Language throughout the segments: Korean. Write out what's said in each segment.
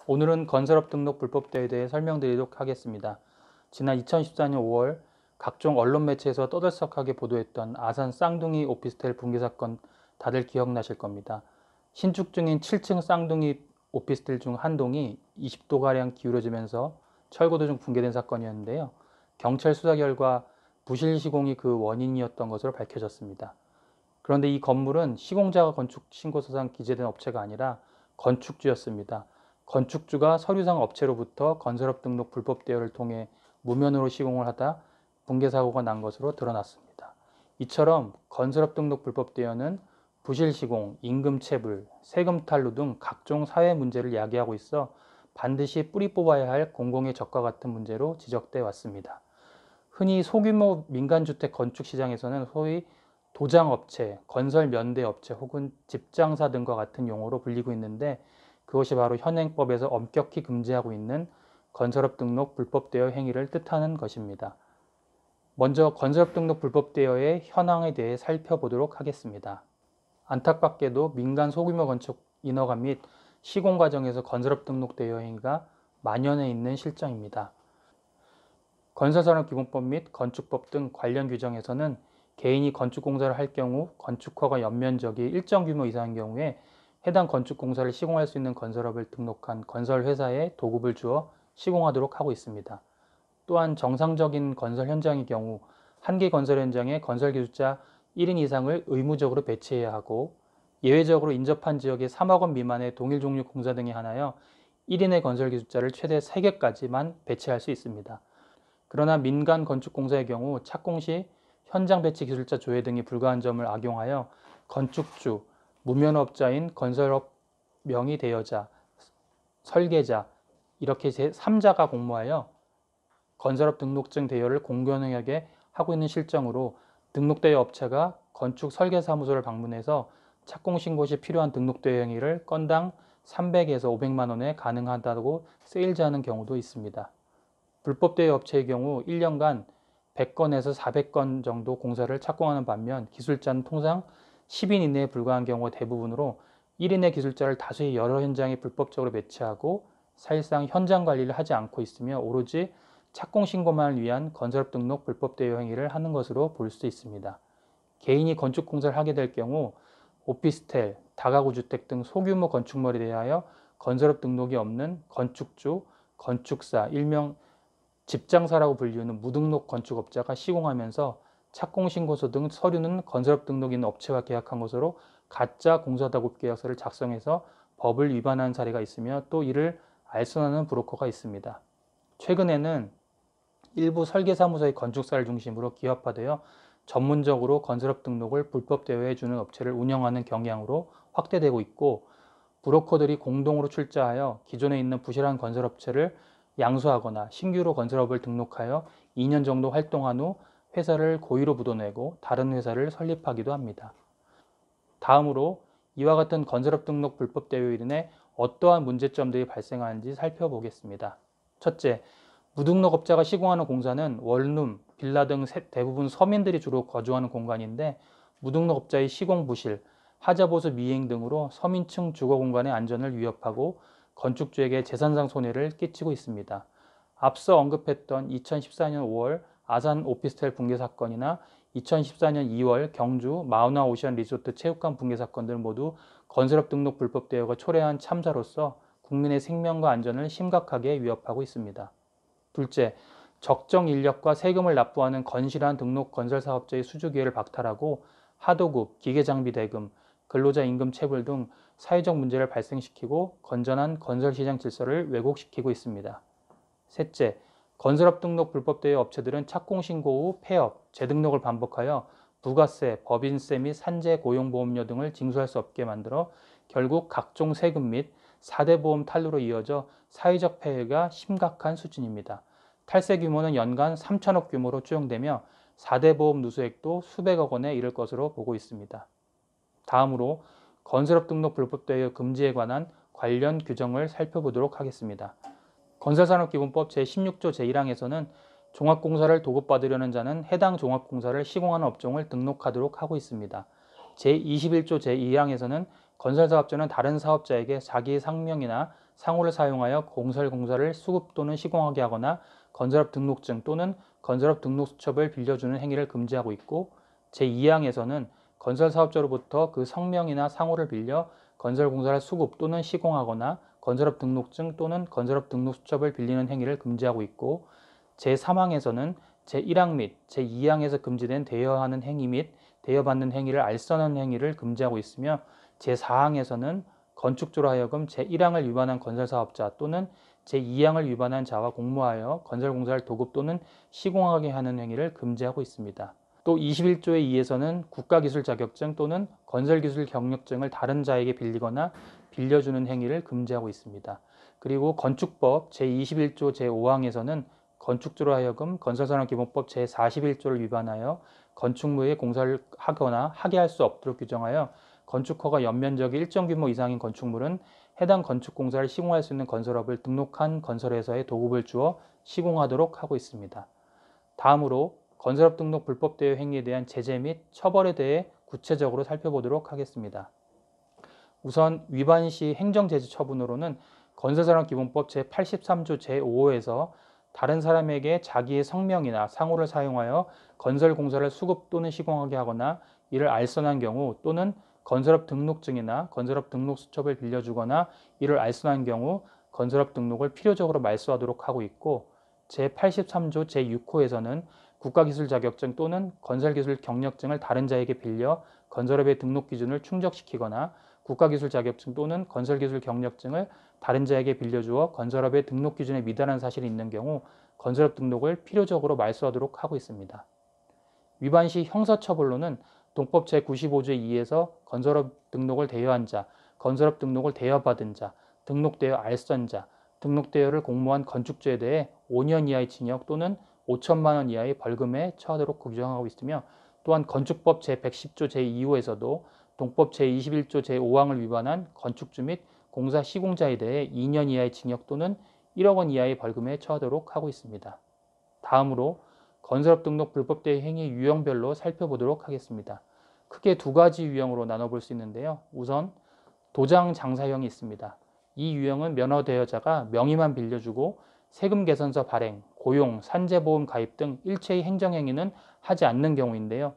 오늘은 건설업 등록 불법대회에 대해 설명드리도록 하겠습니다. 지난 2014년 5월 각종 언론 매체에서 떠들썩하게 보도했던 아산 쌍둥이 오피스텔 붕괴 사건 다들 기억나실 겁니다. 신축 중인 7층 쌍둥이 오피스텔 중 한 동이 20도가량 기울어지면서 철거 도중 붕괴된 사건이었는데요. 경찰 수사 결과 부실 시공이 그 원인이었던 것으로 밝혀졌습니다. 그런데 이 건물은 시공자가 건축 신고서상 기재된 업체가 아니라 건축주였습니다. 건축주가 서류상 업체로부터 건설업 등록 불법 대여를 통해 무면으로 시공을 하다 붕괴 사고가 난 것으로 드러났습니다. 이처럼 건설업 등록 불법 대여는 부실 시공, 임금 체불, 세금 탈루 등 각종 사회 문제를 야기하고 있어 반드시 뿌리 뽑아야 할 공공의 적과 같은 문제로 지적돼 왔습니다. 흔히 소규모 민간주택 건축 시장에서는 소위 도장업체, 건설면대업체 혹은 집장사 등과 같은 용어로 불리고 있는데 그것이 바로 현행법에서 엄격히 금지하고 있는 건설업 등록 불법 대여 행위를 뜻하는 것입니다. 먼저 건설업 등록 불법 대여의 현황에 대해 살펴보도록 하겠습니다. 안타깝게도 민간 소규모 건축 인허가 및 시공 과정에서 건설업 등록 대여 행위가 만연해 있는 실정입니다. 건설산업기본법 및 건축법 등 관련 규정에서는 개인이 건축공사를 할 경우 건축허가 연면적이 일정 규모 이상인 경우에 해당 건축공사를 시공할 수 있는 건설업을 등록한 건설회사에 도급을 주어 시공하도록 하고 있습니다. 또한 정상적인 건설 현장의 경우 한 개 건설 현장에 건설기술자 1인 이상을 의무적으로 배치해야 하고 예외적으로 인접한 지역에 3억 원 미만의 동일 종류 공사 등에 한하여 1인의 건설기술자를 최대 3개까지만 배치할 수 있습니다. 그러나 민간 건축공사의 경우 착공 시 현장 배치 기술자 조회 등이 불가한 점을 악용하여 건축주, 무면허업자인 건설업 명의 대여자, 설계자 이렇게 제3자가 공모하여 건설업 등록증 대여를 공공연하게 하고 있는 실정으로 등록대여 업체가 건축 설계사무소를 방문해서 착공 신고 시 필요한 등록대여 행위를 건당 300에서 500만 원에 가능하다고 세일즈하는 경우도 있습니다. 불법 대여 업체의 경우 1년간 100건에서 400건 정도 공사를 착공하는 반면 기술자는 통상 10인 이내에 불과한 경우가 대부분으로 1인의 기술자를 다수의 여러 현장에 불법적으로 배치하고 사실상 현장 관리를 하지 않고 있으며 오로지 착공 신고만을 위한 건설업 등록 불법 대여 행위를 하는 것으로 볼 수 있습니다. 개인이 건축 공사를 하게 될 경우 오피스텔, 다가구 주택 등 소규모 건축물에 대하여 건설업 등록이 없는 건축주, 건축사, 일명 집장사라고 불리우는 무등록 건축업자가 시공하면서 착공신고서 등 서류는 건설업 등록 있는 업체와 계약한 것으로 가짜 공사다급 계약서를 작성해서 법을 위반한 사례가 있으며 또 이를 알선하는 브로커가 있습니다. 최근에는 일부 설계사무소의 건축사를 중심으로 기업화되어 전문적으로 건설업 등록을 불법 대여해주는 업체를 운영하는 경향으로 확대되고 있고 브로커들이 공동으로 출자하여 기존에 있는 부실한 건설업체를 양수하거나 신규로 건설업을 등록하여 2년 정도 활동한 후 회사를 고의로 묻어내고 다른 회사를 설립하기도 합니다. 다음으로 이와 같은 건설업 등록 불법 대여로 인해 어떠한 문제점들이 발생하는지 살펴보겠습니다. 첫째, 무등록업자가 시공하는 공사는 원룸, 빌라 등 대부분 서민들이 주로 거주하는 공간인데 무등록업자의 시공 부실, 하자보수 미행 등으로 서민층 주거 공간의 안전을 위협하고 건축주에게 재산상 손해를 끼치고 있습니다. 앞서 언급했던 2014년 5월 아산 오피스텔 붕괴 사건이나 2014년 2월 경주 마우나 오션 리조트 체육관 붕괴 사건들 모두 건설업 등록 불법 대여가 초래한 참사로서 국민의 생명과 안전을 심각하게 위협하고 있습니다. 둘째, 적정 인력과 세금을 납부하는 건실한 등록 건설사업자의 수주 기회를 박탈하고 하도급, 기계장비 대금, 근로자 임금 체불 등 사회적 문제를 발생시키고 건전한 건설시장 질서를 왜곡시키고 있습니다. 셋째, 건설업 등록 불법 대여 업체들은 착공 신고 후 폐업, 재등록을 반복하여 부가세, 법인세 및 산재 고용보험료 등을 징수할 수 없게 만들어 결국 각종 세금 및 4대 보험 탈루로 이어져 사회적 폐해가 심각한 수준입니다. 탈세 규모는 연간 3천억 규모로 추정되며 4대 보험 누수액도 수백억 원에 이를 것으로 보고 있습니다. 다음으로 건설업 등록 불법 대여 금지에 관한 관련 규정을 살펴보도록 하겠습니다. 건설산업기본법 제16조 제1항에서는 종합공사를 도급받으려는 자는 해당 종합공사를 시공하는 업종을 등록하도록 하고 있습니다. 제21조 제2항에서는 건설사업자는 다른 사업자에게 자기의 상명이나 상호를 사용하여 건설공사를 수급 또는 시공하게 하거나 건설업 등록증 또는 건설업 등록수첩을 빌려주는 행위를 금지하고 있고, 제2항에서는 건설사업자로부터 그 성명이나 상호를 빌려 건설공사를 수급 또는 시공하거나 건설업 등록증 또는 건설업 등록수첩을 빌리는 행위를 금지하고 있고, 제3항에서는 제1항 및 제2항에서 금지된 대여하는 행위 및 대여받는 행위를 알선하는 행위를 금지하고 있으며, 제4항에서는 건축주로 하여금 제1항을 위반한 건설사업자 또는 제2항을 위반한 자와 공모하여 건설공사를 도급 또는 시공하게 하는 행위를 금지하고 있습니다. 또 21조의 2에서는 국가기술 자격증 또는 건설기술 경력증을 다른 자에게 빌리거나 빌려주는 행위를 금지하고 있습니다. 그리고 건축법 제21조 제5항에서는 건축주로 하여금 건설산업기본법 제41조를 위반하여 건축물의 공사를 하거나 하게 할 수 없도록 규정하여 건축허가 연면적이 일정 규모 이상인 건축물은 해당 건축공사를 시공할 수 있는 건설업을 등록한 건설회사에 도급을 주어 시공하도록 하고 있습니다. 다음으로 건설업 등록 불법 대여 행위에 대한 제재 및 처벌에 대해 구체적으로 살펴보도록 하겠습니다. 우선 위반 시 행정제재 처분으로는 건설산업기본법 제83조 제5호에서 다른 사람에게 자기의 성명이나 상호를 사용하여 건설공사를 수급 또는 시공하게 하거나 이를 알선한 경우, 또는 건설업 등록증이나 건설업 등록수첩을 빌려주거나 이를 알선한 경우 건설업 등록을 필요적으로 말소하도록 하고 있고, 제83조 제6호에서는 국가기술 자격증 또는 건설기술 경력증을 다른 자에게 빌려 건설업의 등록 기준을 충족시키거나 국가기술 자격증 또는 건설기술 경력증을 다른 자에게 빌려주어 건설업의 등록 기준에 미달한 사실이 있는 경우 건설업 등록을 필요적으로 말소하도록 하고 있습니다. 위반 시 형사처벌로는 동법 제95조 2에서 건설업 등록을 대여한 자, 건설업 등록을 대여받은 자, 등록 대여 알선자, 등록 대여를 공모한 건축주에 대해 5년 이하의 징역 또는 5천만 원 이하의 벌금에 처하도록 규정하고 있으며, 또한 건축법 제110조 제2호에서도 동법 제21조 제5항을 위반한 건축주 및 공사 시공자에 대해 2년 이하의 징역 또는 1억 원 이하의 벌금에 처하도록 하고 있습니다. 다음으로 건설업 등록 불법 대여 행위 유형별로 살펴보도록 하겠습니다. 크게 두 가지 유형으로 나눠볼 수 있는데요. 우선 도장 장사형이 있습니다. 이 유형은 면허 대여자가 명의만 빌려주고 세금 계산서 발행, 고용, 산재보험 가입 등 일체의 행정행위는 하지 않는 경우인데요.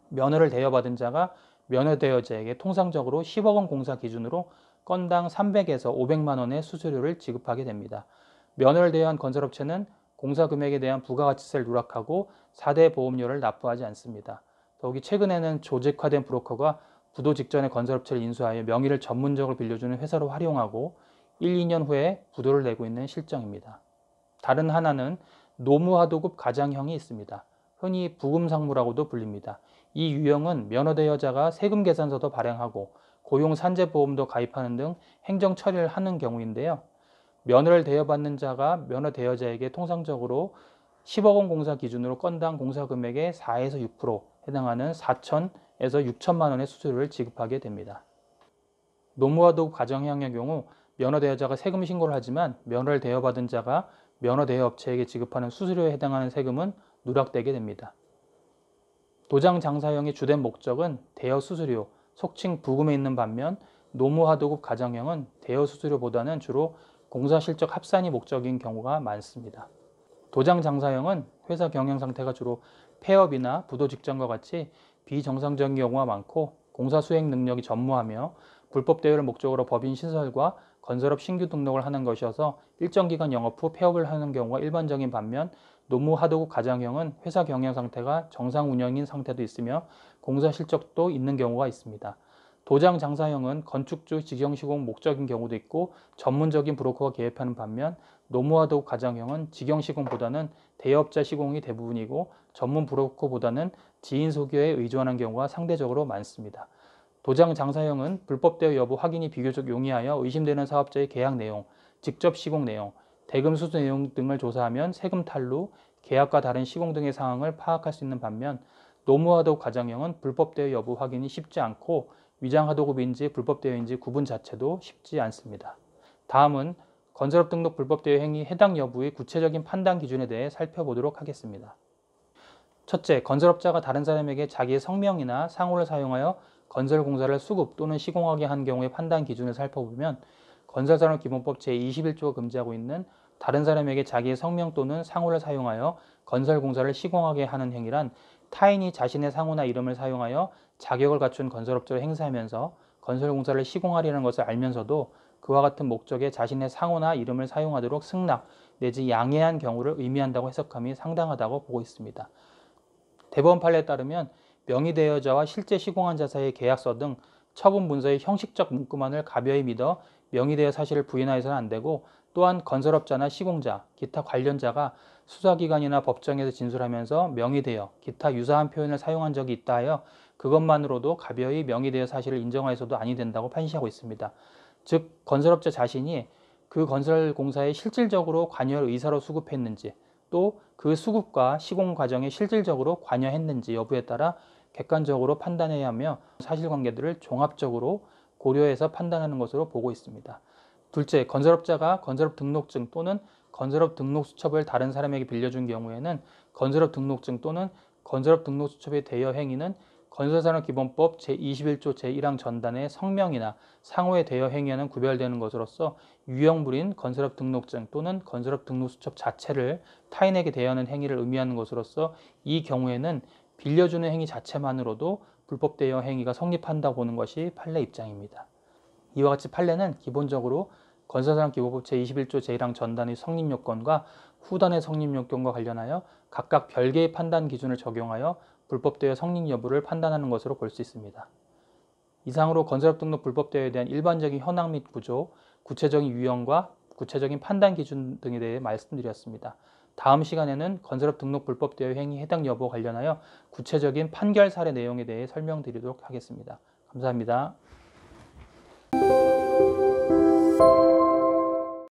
면허를 대여받은 자가 면허 대여자에게 통상적으로 10억 원 공사 기준으로 건당 300에서 500만 원의 수수료를 지급하게 됩니다. 면허를 대여한 건설업체는 공사 금액에 대한 부가가치세를 누락하고 4대 보험료를 납부하지 않습니다. 더욱이 최근에는 조직화된 브로커가 부도 직전에 건설업체를 인수하여 명의를 전문적으로 빌려주는 회사로 활용하고 1, 2년 후에 부도를 내고 있는 실정입니다. 다른 하나는 노무하도급 가장형이 있습니다. 흔히 부금상무라고도 불립니다. 이 유형은 면허 대여자가 세금 계산서도 발행하고 고용 산재보험도 가입하는 등 행정 처리를 하는 경우인데요. 면허를 대여받는 자가 면허 대여자에게 통상적으로 10억 원 공사 기준으로 건당 공사 금액의 4에서 6% 해당하는 4천에서 6천만 원의 수수료를 지급하게 됩니다. 노무화도급 가정형의 경우 면허 대여자가 세금 신고를 하지만 면허를 대여받은 자가 면허 대여 업체에게 지급하는 수수료에 해당하는 세금은 누락되게 됩니다. 도장 장사형의 주된 목적은 대여 수수료, 속칭 부금에 있는 반면 노무화도급 가정형은 대여 수수료보다는 주로 공사 실적 합산이 목적인 경우가 많습니다. 도장 장사형은 회사 경영 상태가 주로 폐업이나 부도 직전과 같이 비정상적인 경우가 많고 공사 수행 능력이 전무하며 불법 대여를 목적으로 법인 시설과 건설업 신규 등록을 하는 것이어서 일정 기간 영업 후 폐업을 하는 경우가 일반적인 반면 노무하도급 가장형은 회사 경영 상태가 정상 운영인 상태도 있으며 공사 실적도 있는 경우가 있습니다. 도장 장사형은 건축주 직영 시공 목적인 경우도 있고 전문적인 브로커가 개입하는 반면 노무하도급 가장형은 직영 시공보다는 대여업자 시공이 대부분이고 전문 브로커보다는 지인 소개에 의존하는 경우가 상대적으로 많습니다. 도장 장사형은 불법 대여 여부 확인이 비교적 용이하여 의심되는 사업자의 계약 내용, 직접 시공 내용, 대금 수수 내용 등을 조사하면 세금 탈루, 계약과 다른 시공 등의 상황을 파악할 수 있는 반면 노무하도급 가정형은 불법 대여 여부 확인이 쉽지 않고 위장하도급인지 불법 대여인지 구분 자체도 쉽지 않습니다. 다음은 건설업 등록 불법 대여 행위 해당 여부의 구체적인 판단 기준에 대해 살펴보도록 하겠습니다. 첫째, 건설업자가 다른 사람에게 자기의 성명이나 상호를 사용하여 건설공사를 수급 또는 시공하게 한 경우의 판단 기준을 살펴보면 건설산업기본법 제21조가 금지하고 있는 다른 사람에게 자기의 성명 또는 상호를 사용하여 건설공사를 시공하게 하는 행위란 타인이 자신의 상호나 이름을 사용하여 자격을 갖춘 건설업자로 행세하면서 건설공사를 시공하려는 것을 알면서도 그와 같은 목적에 자신의 상호나 이름을 사용하도록 승낙 내지 양해한 경우를 의미한다고 해석함이 상당하다고 보고 있습니다. 대법원 판례에 따르면 명의대여자와 실제 시공한 자 사이의 계약서 등 처분 문서의 형식적 문구만을 가벼이 믿어 명의대여 사실을 부인하여서는 안 되고, 또한 건설업자나 시공자, 기타 관련자가 수사기관이나 법정에서 진술하면서 명의대여, 기타 유사한 표현을 사용한 적이 있다 하여 그것만으로도 가벼이 명의대여 사실을 인정하여서도 아니 된다고 판시하고 있습니다. 즉 건설업자 자신이 그 건설공사에 실질적으로 관여할 의사로 수급했는지, 또 그 수급과 시공 과정에 실질적으로 관여했는지 여부에 따라 객관적으로 판단해야 하며 사실관계들을 종합적으로 고려해서 판단하는 것으로 보고 있습니다. 둘째, 건설업자가 건설업 등록증 또는 건설업 등록수첩을 다른 사람에게 빌려준 경우에는 건설업 등록증 또는 건설업 등록수첩의 대여 행위는 건설산업기본법 제21조 제1항 전단의 성명이나 상호의 대여 행위와는 구별되는 것으로서 유형물인 건설업 등록증 또는 건설업 등록수첩 자체를 타인에게 대여하는 행위를 의미하는 것으로서 이 경우에는 빌려주는 행위 자체만으로도 불법 대여 행위가 성립한다고 보는 것이 판례 입장입니다. 이와 같이 판례는 기본적으로 건설산업기본법 제21조 제1항 전단의 성립요건과 후단의 성립요건과 관련하여 각각 별개의 판단 기준을 적용하여 불법 대여 성립 여부를 판단하는 것으로 볼 수 있습니다. 이상으로 건설업 등록 불법 대여에 대한 일반적인 현황 및 구조, 구체적인 유형과 구체적인 판단 기준 등에 대해 말씀드렸습니다. 다음 시간에는 건설업 등록 불법 대여 행위 해당 여부 관련하여 구체적인 판결 사례 내용에 대해 설명드리도록 하겠습니다. 감사합니다.